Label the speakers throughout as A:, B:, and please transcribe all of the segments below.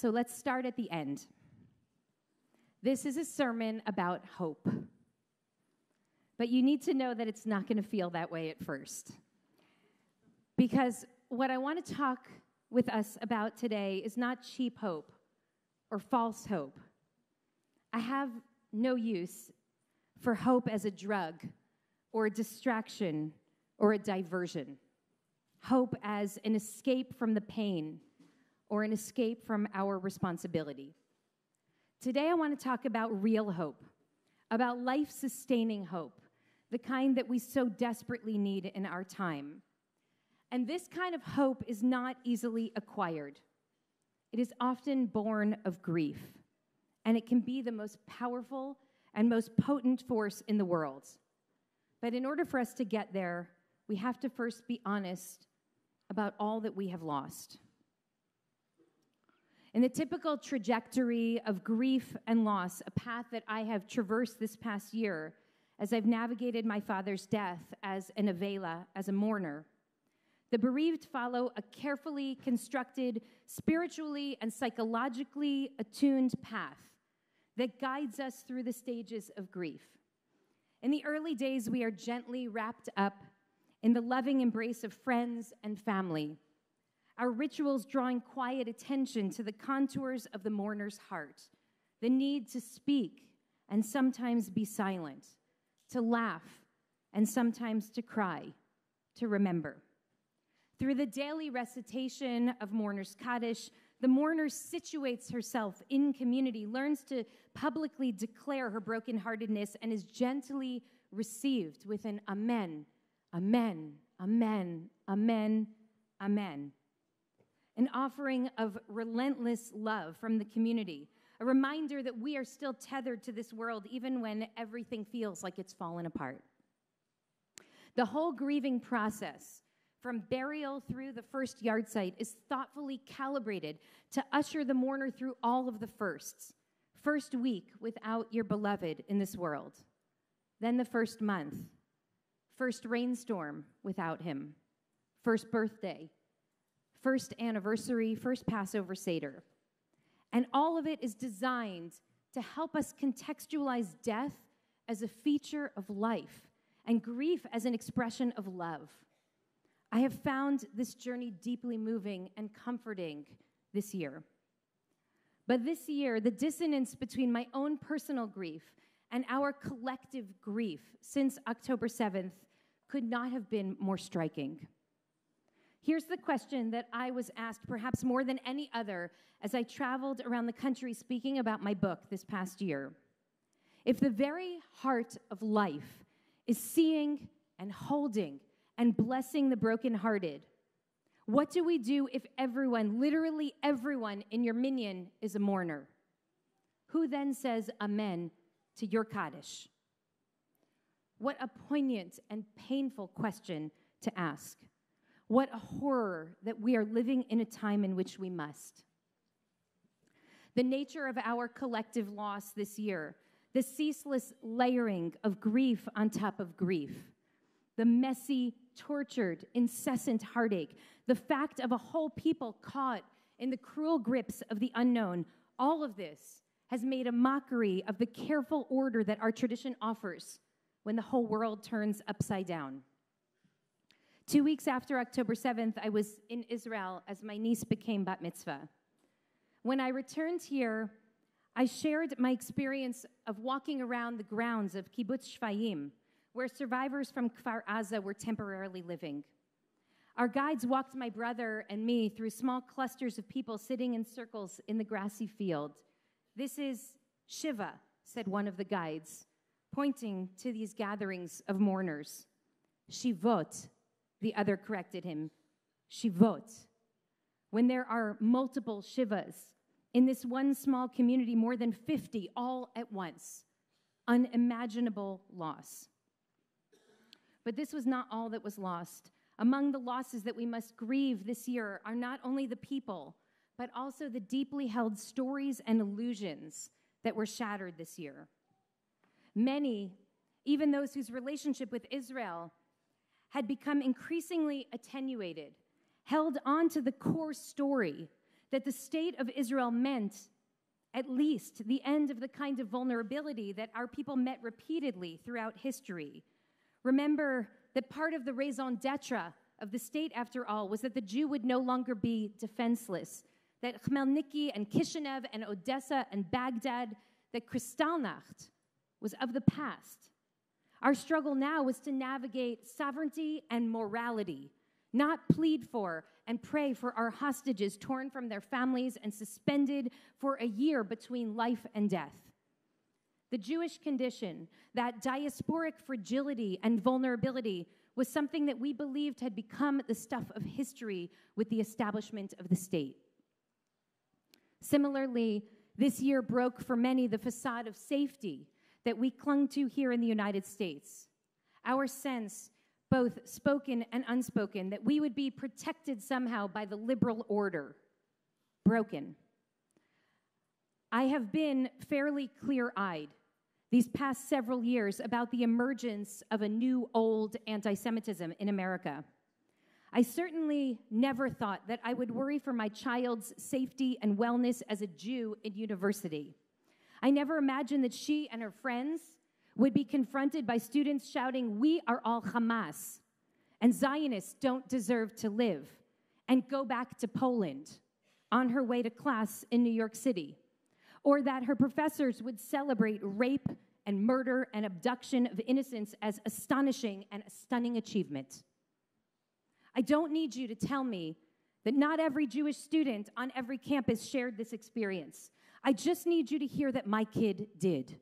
A: So let's start at the end. This is a sermon about hope. But you need to know that it's not going to feel that way at first. Because what I want to talk with us about today is not cheap hope or false hope. I have no use for hope as a drug or a distraction or a diversion. Hope as an escape from the pain or an escape from our responsibility. Today I want to talk about real hope, about life-sustaining hope, the kind that we so desperately need in our time. And this kind of hope is not easily acquired. It is often born of grief, and it can be the most powerful and most potent force in the world. But in order for us to get there, we have to first be honest about all that we have lost. In the typical trajectory of grief and loss, a path that I have traversed this past year as I've navigated my father's death as an avela, as a mourner, the bereaved follow a carefully constructed, spiritually and psychologically attuned path that guides us through the stages of grief. In the early days, we are gently wrapped up in the loving embrace of friends and family, our rituals drawing quiet attention to the contours of the mourner's heart, the need to speak and sometimes be silent, to laugh and sometimes to cry, to remember. Through the daily recitation of Mourner's Kaddish, the mourner situates herself in community, learns to publicly declare her brokenheartedness, and is gently received with an amen, amen, amen, amen, amen. An offering of relentless love from the community, a reminder that we are still tethered to this world even when everything feels like it's fallen apart. The whole grieving process, from burial through the first yard site, is thoughtfully calibrated to usher the mourner through all of the firsts. First week without your beloved in this world. Then the first month. First rainstorm without him. First birthday. First anniversary, first Passover Seder. And all of it is designed to help us contextualize death as a feature of life and grief as an expression of love. I have found this journey deeply moving and comforting this year. But this year, the dissonance between my own personal grief and our collective grief since October 7th could not have been more striking. Here's the question that I was asked perhaps more than any other as I traveled around the country speaking about my book this past year. If the very heart of life is seeing and holding and blessing the brokenhearted, what do we do if everyone, literally everyone in your minyan is a mourner? Who then says amen to your Kaddish? What a poignant and painful question to ask. What a horror that we are living in a time in which we must. The nature of our collective loss this year, the ceaseless layering of grief on top of grief, the messy, tortured, incessant heartache, the fact of a whole people caught in the cruel grips of the unknown, all of this has made a mockery of the careful order that our tradition offers when the whole world turns upside down. 2 weeks after October 7th, I was in Israel as my niece became bat mitzvah. When I returned here, I shared my experience of walking around the grounds of Kibbutz Shfayim, where survivors from Kfar Aza were temporarily living. Our guides walked my brother and me through small clusters of people sitting in circles in the grassy field. "This is Shiva," said one of the guides, pointing to these gatherings of mourners. "Shivot," the other corrected him. "Shivot." When there are multiple Shivas in this one small community, more than 50 all at once, unimaginable loss. But this was not all that was lost. Among the losses that we must grieve this year are not only the people, but also the deeply held stories and illusions that were shattered this year. Many, even those whose relationship with Israel had become increasingly attenuated, held on to the core story that the state of Israel meant at least the end of the kind of vulnerability that our people met repeatedly throughout history. Remember that part of the raison d'etre of the state, after all, was that the Jew would no longer be defenseless, that Khmelnytsky and Kishinev and Odessa and Baghdad, that Kristallnacht was of the past. Our struggle now was to navigate sovereignty and morality, not plead for and pray for our hostages torn from their families and suspended for a year between life and death. The Jewish condition, that diasporic fragility and vulnerability, was something that we believed had become the stuff of history with the establishment of the state. Similarly, this year broke for many the facade of safety that we clung to here in the United States. Our sense, both spoken and unspoken, that we would be protected somehow by the liberal order, broken. I have been fairly clear-eyed these past several years about the emergence of a new old anti-Semitism in America. I certainly never thought that I would worry for my child's safety and wellness as a Jew in university. I never imagined that she and her friends would be confronted by students shouting, "We are all Hamas," and Zionists don't deserve to live, and go back to Poland on her way to class in New York City. Or that her professors would celebrate rape and murder and abduction of innocents as astonishing and a stunning achievement. I don't need you to tell me that not every Jewish student on every campus shared this experience. I just need you to hear that my kid did.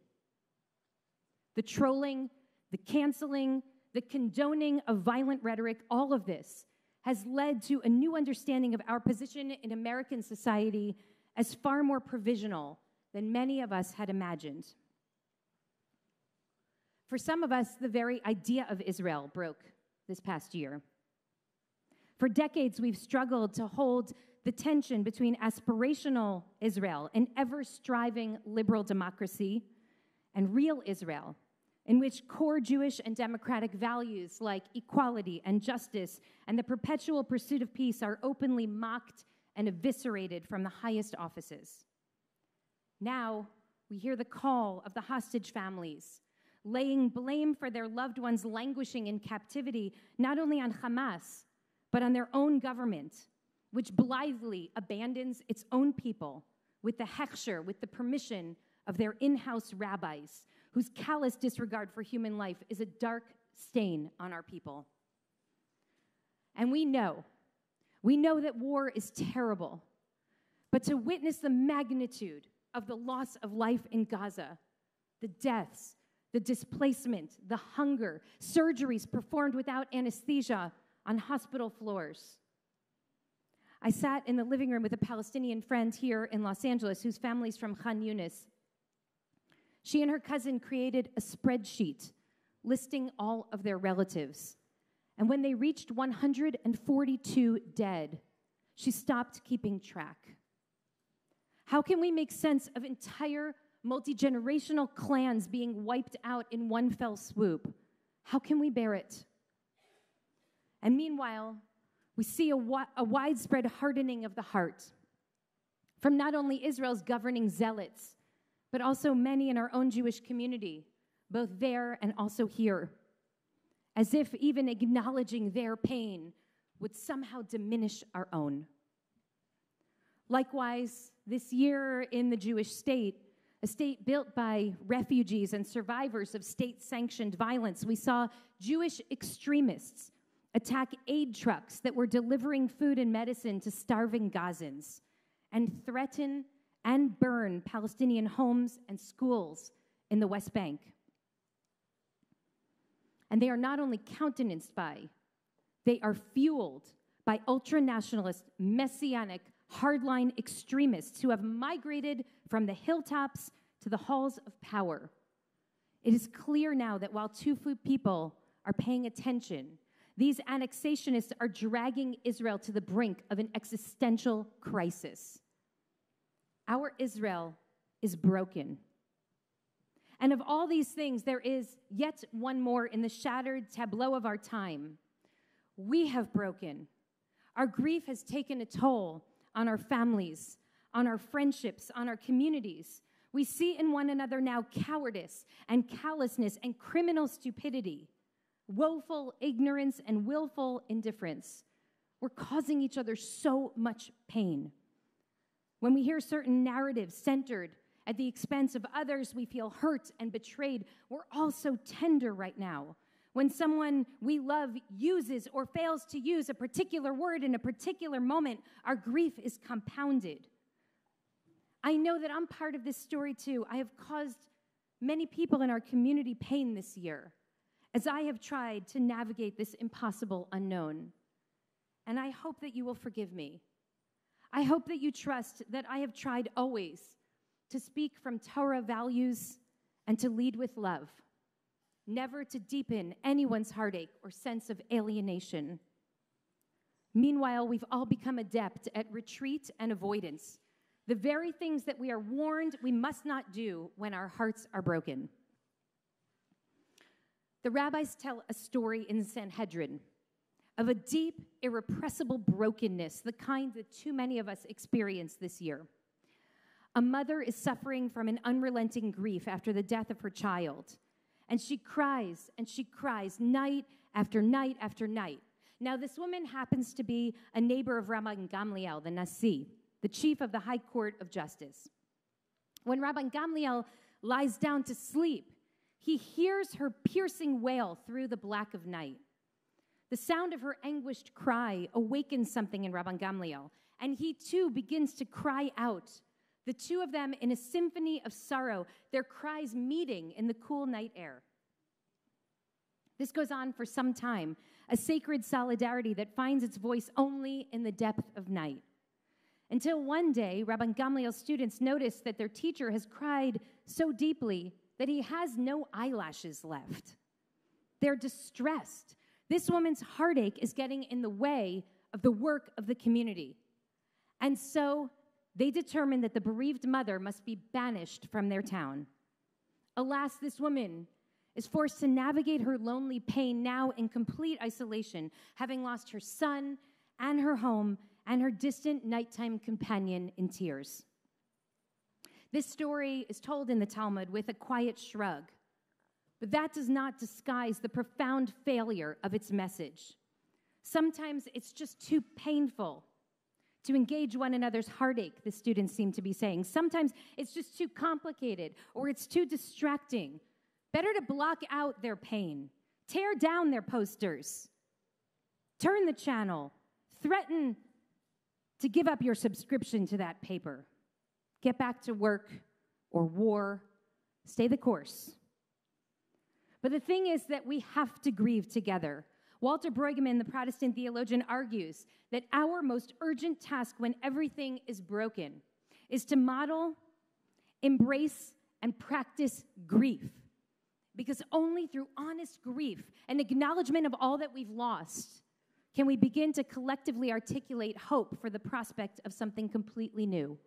A: The trolling, the canceling, the condoning of violent rhetoric, all of this has led to a new understanding of our position in American society as far more provisional than many of us had imagined. For some of us, the very idea of Israel broke this past year. For decades, we've struggled to hold the tension between aspirational Israel, an ever-striving liberal democracy, and real Israel, in which core Jewish and democratic values like equality and justice and the perpetual pursuit of peace are openly mocked and eviscerated from the highest offices. Now, we hear the call of the hostage families, laying blame for their loved ones languishing in captivity, not only on Hamas, but on their own government, which blithely abandons its own people with the hechsher, with the permission of their in-house rabbis, whose callous disregard for human life is a dark stain on our people. And we know that war is terrible, but to witness the magnitude of the loss of life in Gaza, the deaths, the displacement, the hunger, surgeries performed without anesthesia on hospital floors. I sat in the living room with a Palestinian friend here in Los Angeles whose family's from Khan Yunis. She and her cousin created a spreadsheet listing all of their relatives. And when they reached 142 dead, she stopped keeping track. How can we make sense of entire multi-generational clans being wiped out in one fell swoop? How can we bear it? And meanwhile, we see a widespread hardening of the heart from not only Israel's governing zealots, but also many in our own Jewish community, both there and also here, as if even acknowledging their pain would somehow diminish our own. Likewise, this year in the Jewish state, a state built by refugees and survivors of state-sanctioned violence, we saw Jewish extremists attack aid trucks that were delivering food and medicine to starving Gazans and threaten and burn Palestinian homes and schools in the West Bank. And they are not only countenanced by, they are fueled by ultra-nationalist, messianic, hardline extremists who have migrated from the hilltops to the halls of power. It is clear now that while two people are paying attention, these annexationists are dragging Israel to the brink of an existential crisis. Our Israel is broken. And of all these things, there is yet one more in the shattered tableau of our time. We have broken. Our grief has taken a toll on our families, on our friendships, on our communities. We see in one another now cowardice and callousness and criminal stupidity, woeful ignorance and willful indifference. We're causing each other so much pain. When we hear certain narratives centered at the expense of others, we feel hurt and betrayed. We're all so tender right now. When someone we love uses or fails to use a particular word in a particular moment, our grief is compounded. I know that I'm part of this story too. I have caused many people in our community pain this year as I have tried to navigate this impossible unknown. And I hope that you will forgive me. I hope that you trust that I have tried always to speak from Torah values and to lead with love, never to deepen anyone's heartache or sense of alienation. Meanwhile, we've all become adept at retreat and avoidance, the very things that we are warned we must not do when our hearts are broken. The rabbis tell a story in the Sanhedrin of a deep, irrepressible brokenness, the kind that too many of us experience this year. A mother is suffering from an unrelenting grief after the death of her child, and she cries night after night after night. Now, this woman happens to be a neighbor of Rabbi Gamliel, the Nasi, the chief of the High Court of Justice. When Rabbi Gamliel lies down to sleep, he hears her piercing wail through the black of night. The sound of her anguished cry awakens something in Rabbi Gamliel, and he too begins to cry out. The two of them in a symphony of sorrow, their cries meeting in the cool night air. This goes on for some time, a sacred solidarity that finds its voice only in the depth of night. Until one day, Rabbi Gamliel's students notice that their teacher has cried so deeply that he has no eyelashes left. They're distressed. This woman's heartache is getting in the way of the work of the community. And so they determine that the bereaved mother must be banished from their town. Alas, this woman is forced to navigate her lonely pain now in complete isolation, having lost her son and her home and her distant nighttime companion in tears. This story is told in the Talmud with a quiet shrug, but that does not disguise the profound failure of its message. Sometimes it's just too painful to engage one another's heartache, the students seem to be saying. Sometimes it's just too complicated or it's too distracting. Better to block out their pain, tear down their posters, turn the channel, threaten to give up your subscription to that paper. Get back to work or war, stay the course. But the thing is that we have to grieve together. Walter Brueggemann, the Protestant theologian, argues that our most urgent task when everything is broken is to model, embrace, and practice grief. Because only through honest grief and acknowledgement of all that we've lost can we begin to collectively articulate hope for the prospect of something completely new,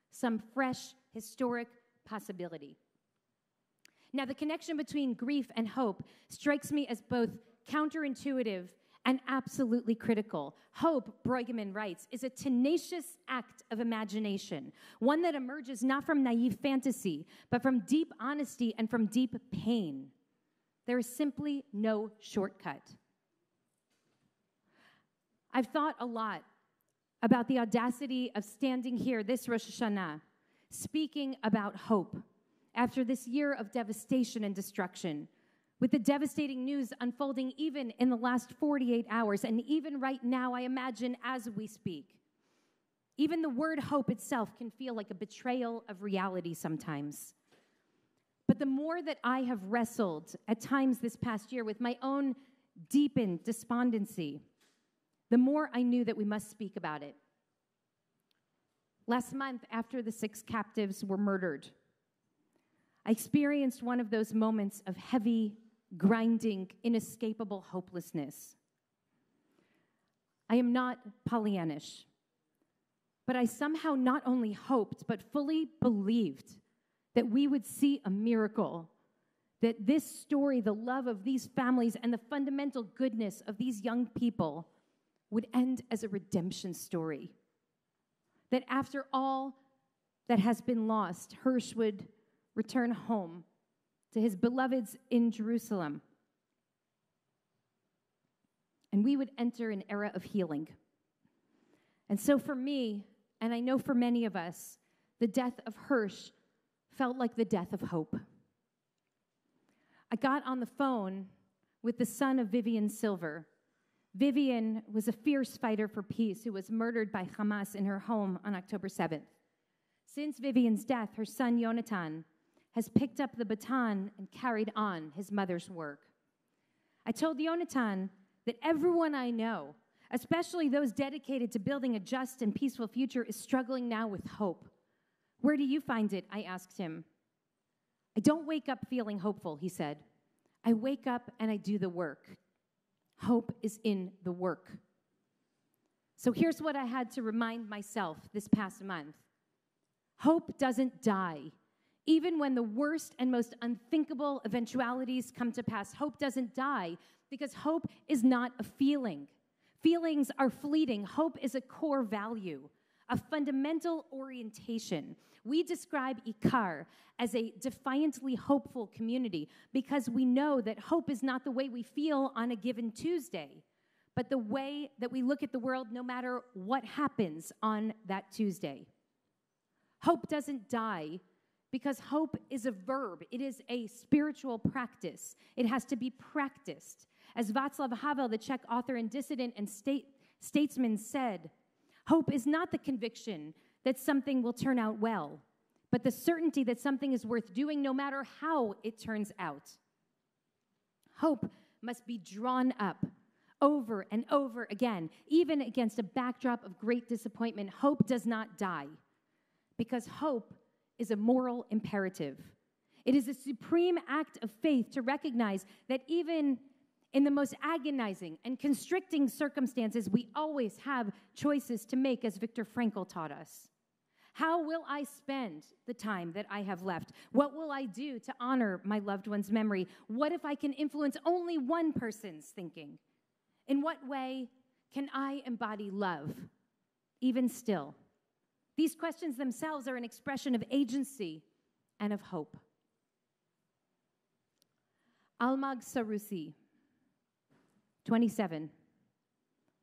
A: some fresh, historic possibility. Now, the connection between grief and hope strikes me as both counterintuitive and absolutely critical. Hope, Brueggemann writes, is a tenacious act of imagination, one that emerges not from naive fantasy, but from deep honesty and from deep pain. There is simply no shortcut. I've thought a lot about the audacity of standing here this Rosh Hashanah, speaking about hope after this year of devastation and destruction, with the devastating news unfolding even in the last 48 hours, and even right now, I imagine, as we speak. Even the word hope itself can feel like a betrayal of reality sometimes. But the more that I have wrestled at times this past year with my own deepened despondency, the more I knew that we must speak about it. Last month, after the 6 captives were murdered, I experienced one of those moments of heavy, grinding, inescapable hopelessness. I am not Pollyannish, but I somehow not only hoped, but fully believed that we would see a miracle, that this story, the love of these families, and the fundamental goodness of these young people would end as a redemption story. that after all that has been lost, Hirsch would return home to his beloveds in Jerusalem. And we would enter an era of healing. And so for me, and I know for many of us, the death of Hirsch felt like the death of hope. I got on the phone with the son of Vivian Silver. Vivian was a fierce fighter for peace who was murdered by Hamas in her home on October 7th. Since Vivian's death, her son Yonatan has picked up the baton and carried on his mother's work. I told Yonatan that everyone I know, especially those dedicated to building a just and peaceful future, is struggling now with hope. Where do you find it? I asked him. I don't wake up feeling hopeful, he said. I wake up and I do the work. Hope is in the work. So here's what I had to remind myself this past month. Hope doesn't die. Even when the worst and most unthinkable eventualities come to pass, hope doesn't die because hope is not a feeling. Feelings are fleeting. Hope is a core value, a fundamental orientation. We describe IKAR as a defiantly hopeful community because we know that hope is not the way we feel on a given Tuesday, but the way that we look at the world no matter what happens on that Tuesday. Hope doesn't die because hope is a verb. It is a spiritual practice. It has to be practiced. As Václav Havel, the Czech author and dissident and statesman, said, hope is not the conviction that something will turn out well, but the certainty that something is worth doing no matter how it turns out. Hope must be drawn up over and over again, even against a backdrop of great disappointment. Hope does not die because hope is a moral imperative. It is a supreme act of faith to recognize that even in the most agonizing and constricting circumstances, we always have choices to make, as Viktor Frankl taught us. How will I spend the time that I have left? What will I do to honor my loved one's memory? What if I can influence only one person's thinking? In what way can I embody love, even still? These questions themselves are an expression of agency and of hope. Almog Sarusi, 27,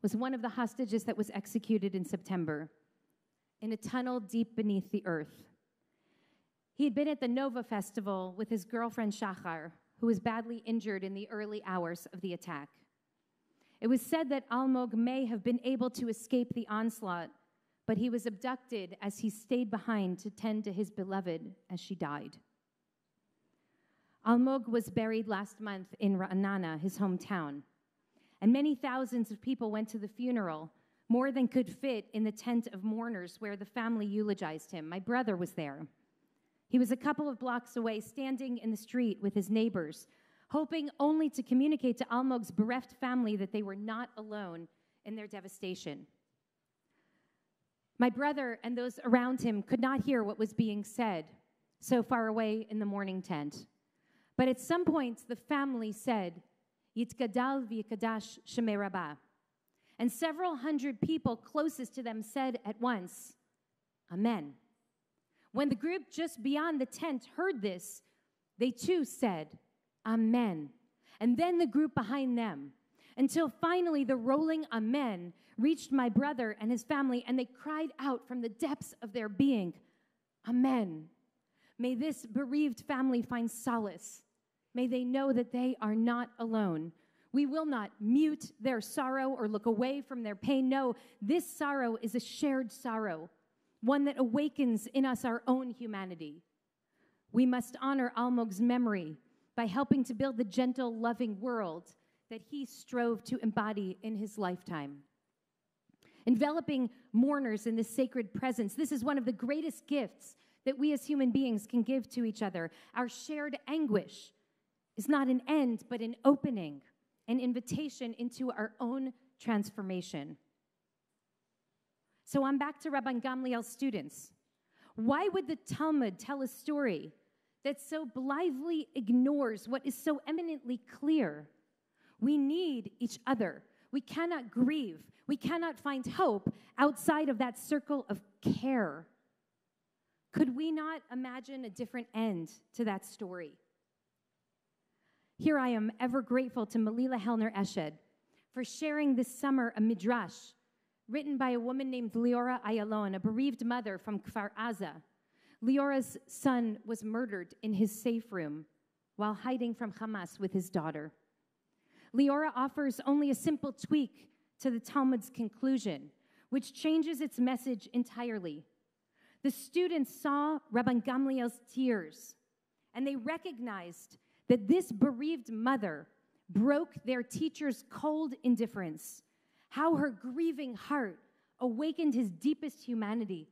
A: was one of the hostages that was executed in September in a tunnel deep beneath the earth. He had been at the Nova Festival with his girlfriend Shachar, who was badly injured in the early hours of the attack. It was said that Almog may have been able to escape the onslaught, but he was abducted as he stayed behind to tend to his beloved as she died. Almog was buried last month in Ra'anana, his hometown, and many thousands of people went to the funeral, more than could fit in the tent of mourners where the family eulogized him. My brother was there. He was a couple of blocks away, standing in the street with his neighbors, hoping only to communicate to Almog's bereft family that they were not alone in their devastation. My brother and those around him could not hear what was being said so far away in the mourning tent. But at some point, the family said, Yitgadal v'yikadash shemei Rabbah. And several hundred people closest to them said at once, Amen. When the group just beyond the tent heard this, they too said, Amen. And then the group behind them, until finally the rolling Amen reached my brother and his family, and they cried out from the depths of their being, Amen. May this bereaved family find solace. May they know that they are not alone. We will not mute their sorrow or look away from their pain. No, this sorrow is a shared sorrow, one that awakens in us our own humanity. We must honor Almog's memory by helping to build the gentle, loving world that he strove to embody in his lifetime. Enveloping mourners in this sacred presence, this is one of the greatest gifts that we as human beings can give to each other. Our shared anguish is not an end, but an opening, an invitation into our own transformation. So I'm back to Rabbi Gamliel's students. Why would the Talmud tell a story that so blithely ignores what is so eminently clear? We need each other. We cannot grieve. We cannot find hope outside of that circle of care. Could we not imagine a different end to that story? Here I am, ever grateful to Malila Hellner Eshed for sharing this summer a midrash written by a woman named Leora Ayalon, a bereaved mother from Kfar Aza. Leora's son was murdered in his safe room while hiding from Hamas with his daughter. Leora offers only a simple tweak to the Talmud's conclusion, which changes its message entirely. The students saw Rabban Gamliel's tears, and they recognized that this bereaved mother broke their teacher's cold indifference, how her grieving heart awakened his deepest humanity.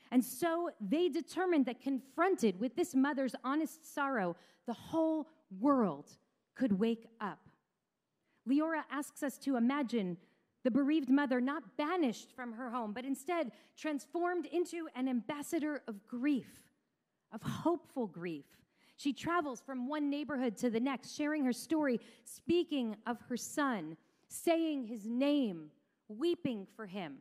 A: And so they determined that confronted with this mother's honest sorrow, the whole world could wake up. Leora asks us to imagine the bereaved mother not banished from her home, but instead transformed into an ambassador of grief, of hopeful grief. She travels from one neighborhood to the next, sharing her story, speaking of her son, saying his name, weeping for him.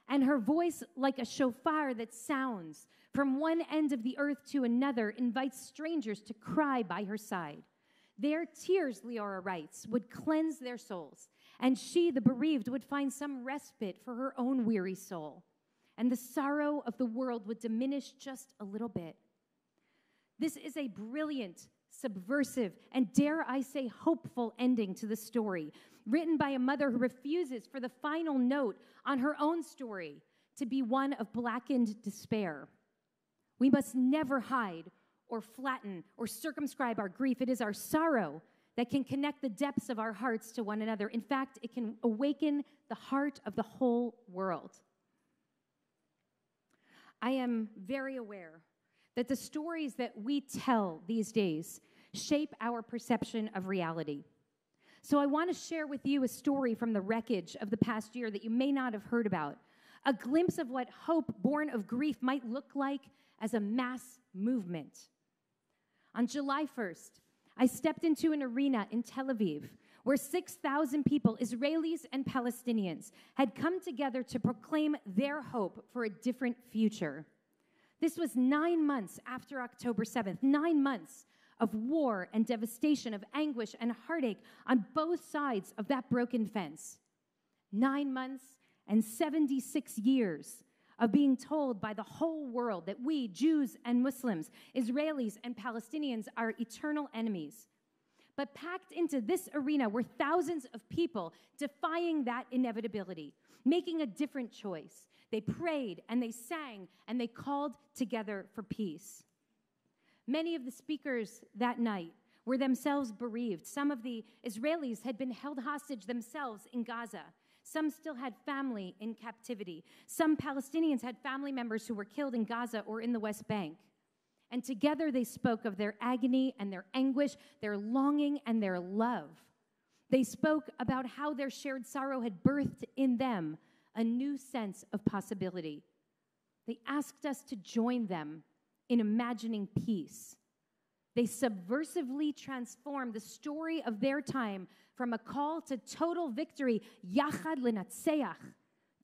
A: And her voice, like a shofar that sounds from one end of the earth to another, invites strangers to cry by her side. Their tears, Leora writes, would cleanse their souls, and she, the bereaved, would find some respite for her own weary soul. And the sorrow of the world would diminish just a little bit. This is a brilliant, subversive, and dare I say hopeful ending to the story, written by a mother who refuses for the final note on her own story to be one of blackened despair. We must never hide or flatten or circumscribe our grief. It is our sorrow that can connect the depths of our hearts to one another. In fact, it can awaken the heart of the whole world. I am very aware that the stories that we tell these days shape our perception of reality. So I want to share with you a story from the wreckage of the past year that you may not have heard about, a glimpse of what hope born of grief might look like as a mass movement. On July 1st, I stepped into an arena in Tel Aviv where 6,000 people, Israelis and Palestinians, had come together to proclaim their hope for a different future. This was 9 months after October 7th, 9 months of war and devastation, of anguish and heartache on both sides of that broken fence. 9 months and 76 years of being told by the whole world that we, Jews and Muslims, Israelis and Palestinians, are eternal enemies. But packed into this arena were thousands of people defying that inevitability, making a different choice. They prayed and they sang and they called together for peace. Many of the speakers that night were themselves bereaved. Some of the Israelis had been held hostage themselves in Gaza. Some still had family in captivity. Some Palestinians had family members who were killed in Gaza or in the West Bank. And together they spoke of their agony and their anguish, their longing and their love. They spoke about how their shared sorrow had birthed in them a new sense of possibility. They asked us to join them in imagining peace. They subversively transformed the story of their time from a call to total victory, Yachad Lenatseach,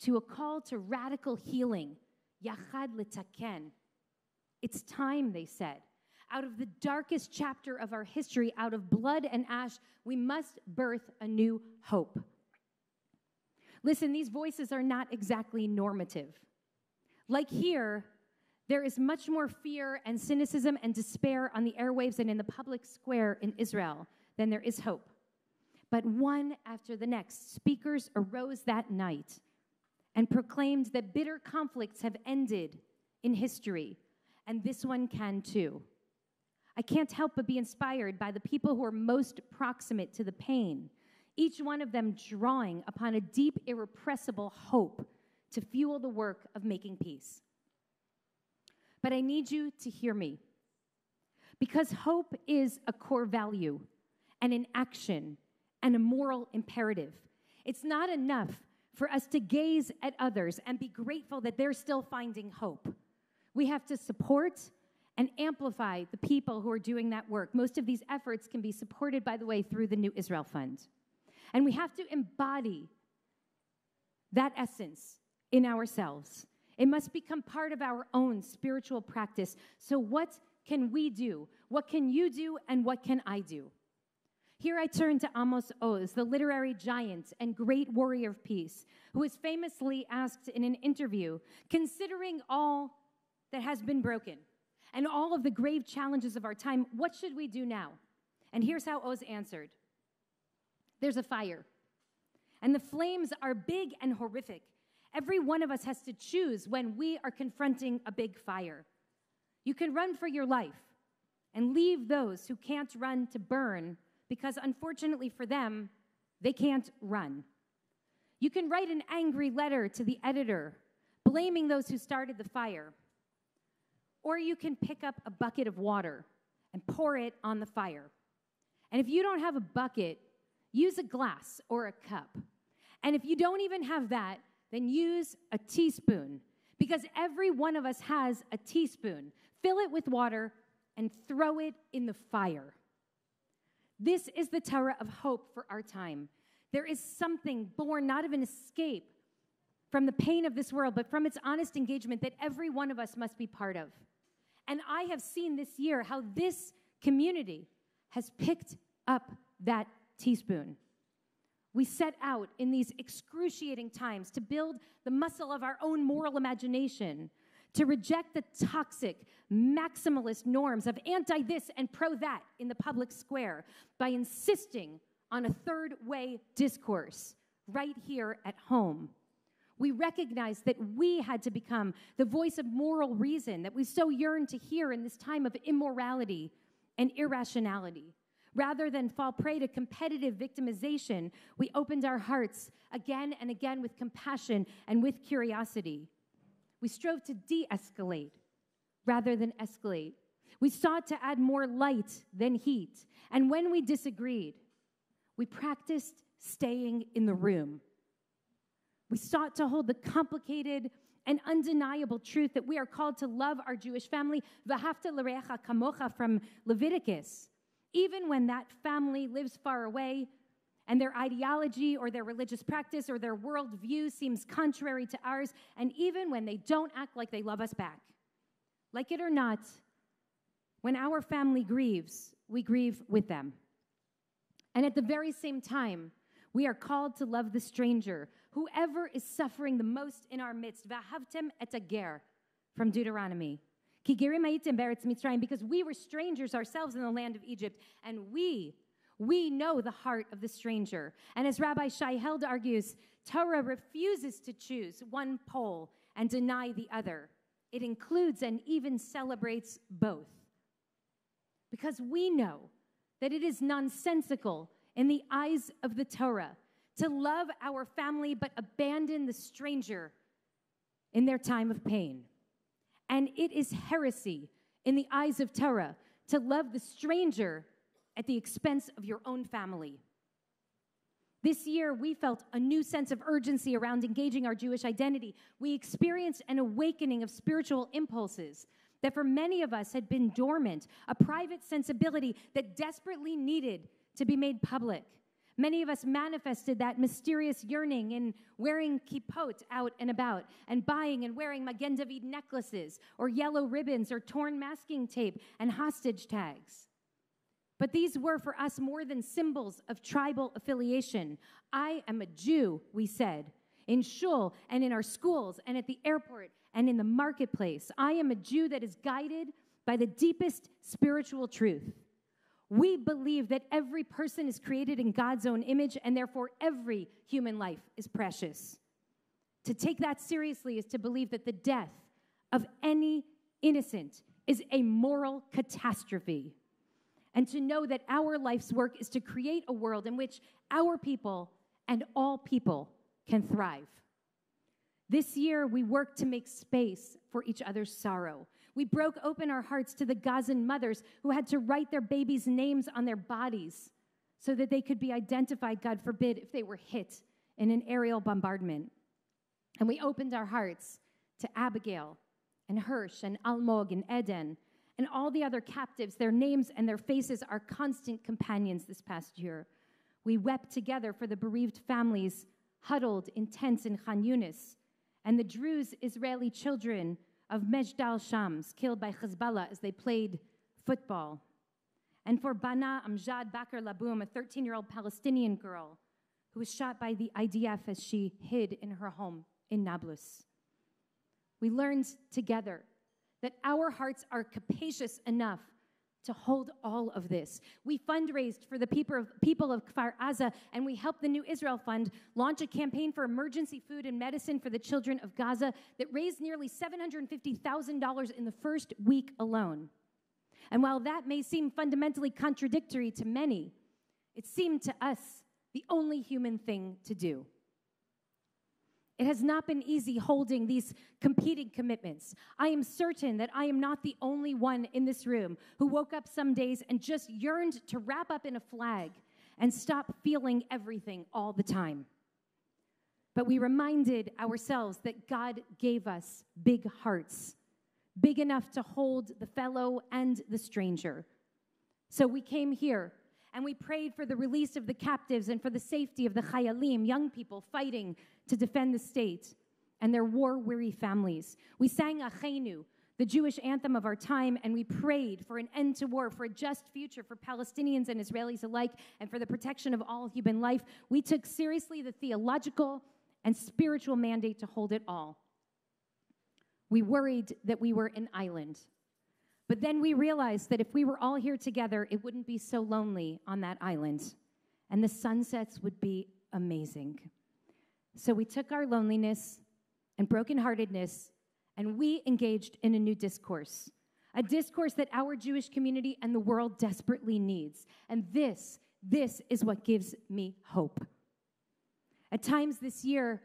A: to a call to radical healing, Yachad Letaken. It's time, they said. Out of the darkest chapter of our history, out of blood and ash, we must birth a new hope. Listen, these voices are not exactly normative. Like here, there is much more fear and cynicism and despair on the airwaves and in the public square in Israel than there is hope. But one after the next, speakers arose that night and proclaimed that bitter conflicts have ended in history, and this one can too. I can't help but be inspired by the people who are most proximate to the pain, each one of them drawing upon a deep, irrepressible hope to fuel the work of making peace. But I need you to hear me, because hope is a core value and an action and a moral imperative. It's not enough for us to gaze at others and be grateful that they're still finding hope. We have to support and amplify the people who are doing that work. Most of these efforts can be supported, by the way, through the New Israel Fund. And we have to embody that essence in ourselves. It must become part of our own spiritual practice. So what can we do? What can you do, and what can I do? Here I turn to Amos Oz, the literary giant and great warrior of peace, who was famously asked in an interview, considering all that has been broken and all of the grave challenges of our time, what should we do now? And here's how Oz answered. There's a fire, and the flames are big and horrific. Every one of us has to choose when we are confronting a big fire. You can run for your life and leave those who can't run to burn, because unfortunately for them, they can't run. You can write an angry letter to the editor, blaming those who started the fire. Or you can pick up a bucket of water and pour it on the fire. And if you don't have a bucket, use a glass or a cup. And if you don't even have that, then use a teaspoon, because every one of us has a teaspoon. Fill it with water and throw it in the fire. This is the Torah of hope for our time. There is something born not of an escape from the pain of this world, but from its honest engagement that every one of us must be part of. And I have seen this year how this community has picked up that teaspoon. We set out in these excruciating times to build the muscle of our own moral imagination, to reject the toxic, maximalist norms of anti-this and pro-that in the public square by insisting on a third-way discourse right here at home. We recognized that we had to become the voice of moral reason that we so yearn to hear in this time of immorality and irrationality. Rather than fall prey to competitive victimization, we opened our hearts again and again with compassion and with curiosity. We strove to de-escalate rather than escalate. We sought to add more light than heat. And when we disagreed, we practiced staying in the room. We sought to hold the complicated and undeniable truth that we are called to love our Jewish family, v'ahavta l'reacha kamocha from Leviticus, even when that family lives far away and their ideology or their religious practice or their worldview seems contrary to ours, and even when they don't act like they love us back. Like it or not, when our family grieves, we grieve with them. And at the very same time, we are called to love the stranger, whoever is suffering the most in our midst. V'ahavtem et hager from Deuteronomy. Ki gerim haytem be'eretz Mitzrayim, because we were strangers ourselves in the land of Egypt, and we know the heart of the stranger. And as Rabbi Shai Held argues, Torah refuses to choose one pole and deny the other. It includes and even celebrates both. Because we know that it is nonsensical in the eyes of the Torah to love our family but abandon the stranger in their time of pain. And it is heresy in the eyes of Torah to love the stranger at the expense of your own family. This year, we felt a new sense of urgency around engaging our Jewish identity. We experienced an awakening of spiritual impulses that for many of us had been dormant, a private sensibility that desperately needed to be made public. Many of us manifested that mysterious yearning in wearing kippot out and about, and buying and wearing Magen David necklaces, or yellow ribbons, or torn masking tape, and hostage tags. But these were for us more than symbols of tribal affiliation. I am a Jew, we said, in shul and in our schools and at the airport and in the marketplace. I am a Jew that is guided by the deepest spiritual truth. We believe that every person is created in God's own image, and therefore every human life is precious. To take that seriously is to believe that the death of any innocent is a moral catastrophe, and to know that our life's work is to create a world in which our people and all people can thrive. This year, we worked to make space for each other's sorrow. We broke open our hearts to the Gazan mothers who had to write their babies' names on their bodies so that they could be identified, God forbid, if they were hit in an aerial bombardment. And we opened our hearts to Abigail and Hirsch and Almog and Eden and all the other captives. Their names and their faces are constant companions this past year. We wept together for the bereaved families huddled in tents in Khan Yunis, and the Druze Israeli children of Mejdal Shams killed by Hezbollah as they played football. And for Bana Amjad Bakr Laboum, a 13-year-old Palestinian girl who was shot by the IDF as she hid in her home in Nablus. We learned together that our hearts are capacious enough to hold all of this. We fundraised for the people of Kfar Aza, and we helped the New Israel Fund launch a campaign for emergency food and medicine for the children of Gaza that raised nearly $750,000 in the first week alone. And while that may seem fundamentally contradictory to many, it seemed to us the only human thing to do. It has not been easy holding these competing commitments. I am certain that I am not the only one in this room who woke up some days and just yearned to wrap up in a flag and stop feeling everything all the time. But we reminded ourselves that God gave us big hearts, big enough to hold the fellow and the stranger. So we came here and we prayed for the release of the captives and for the safety of the Chayalim, young people fighting to defend the state and their war-weary families. We sang Achenu, the Jewish anthem of our time, and we prayed for an end to war, for a just future for Palestinians and Israelis alike, and for the protection of all human life. We took seriously the theological and spiritual mandate to hold it all. We worried that we were an island. But then we realized that if we were all here together, it wouldn't be so lonely on that island, and the sunsets would be amazing. So we took our loneliness and brokenheartedness, and we engaged in a new discourse, a discourse that our Jewish community and the world desperately needs. And this is what gives me hope. At times this year,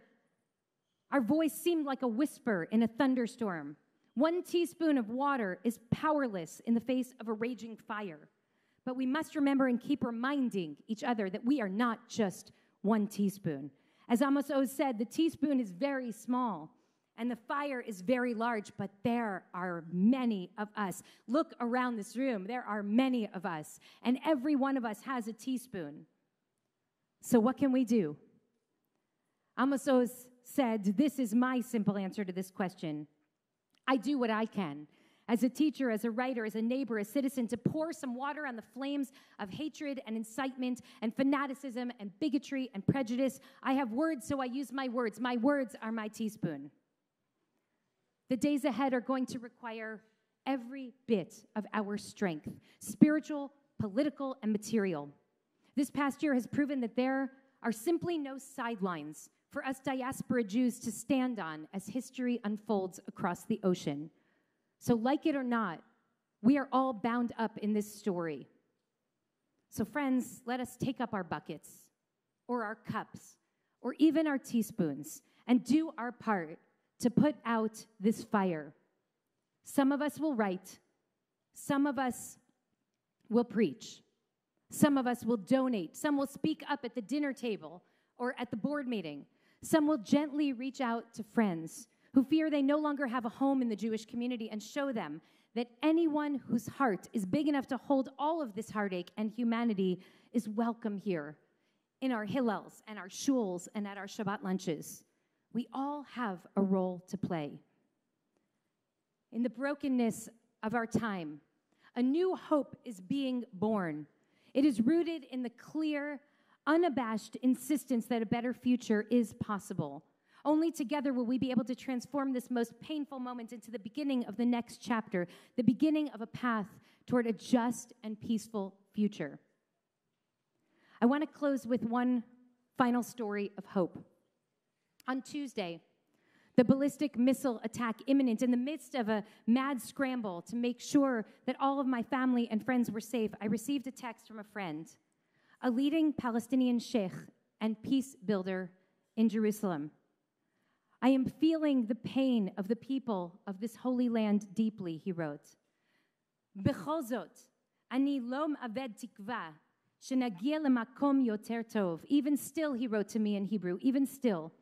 A: our voice seemed like a whisper in a thunderstorm. 1 teaspoon of water is powerless in the face of a raging fire. But we must remember and keep reminding each other that we are not just 1 teaspoon. As Amos Oz said, the teaspoon is very small and the fire is very large, but there are many of us. Look around this room. There are many of us, and every one of us has a teaspoon. So what can we do? Amos Oz said, this is my simple answer to this question. I do what I can, as a teacher, as a writer, as a neighbor, a citizen, to pour some water on the flames of hatred and incitement and fanaticism and bigotry and prejudice. I have words, so I use my words. My words are my teaspoon. The days ahead are going to require every bit of our strength, spiritual, political, and material. This past year has proven that there are simply no sidelines for us diaspora Jews to stand on as history unfolds across the ocean. So like it or not, we are all bound up in this story. So friends, let us take up our buckets or our cups or even our teaspoons and do our part to put out this fire. Some of us will write. Some of us will preach. Some of us will donate. Some will speak up at the dinner table or at the board meeting. Some will gently reach out to friends who fear they no longer have a home in the Jewish community and show them that anyone whose heart is big enough to hold all of this heartache and humanity is welcome here in our Hillels and our shuls and at our Shabbat lunches. We all have a role to play. In the brokenness of our time, a new hope is being born. It is rooted in the clear, unabashed insistence that a better future is possible. Only together will we be able to transform this most painful moment into the beginning of the next chapter, the beginning of a path toward a just and peaceful future. I want to close with one final story of hope. On Tuesday, the ballistic missile attack imminent, in the midst of a mad scramble to make sure that all of my family and friends were safe, I received a text from a friend, a leading Palestinian sheikh and peace builder in Jerusalem. I am feeling the pain of the people of this holy land deeply, he wrote. B'chol zot, ani lo m'aved tikva, shenagia lemakom yoter tov. Even still, he wrote to me in Hebrew, even still,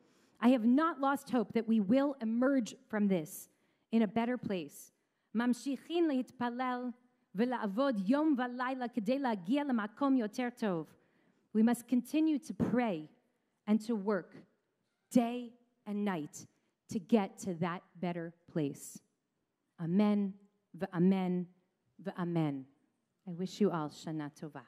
A: I have not lost hope that we will emerge from this in a better place. Mamshichin leitpalel v'la'avod yom v'layla kedei la'agia lemakom yoter tov. We must continue to pray and to work day and night, to get to that better place. Amen, v'amen, v'amen. I wish you all Shana Tova.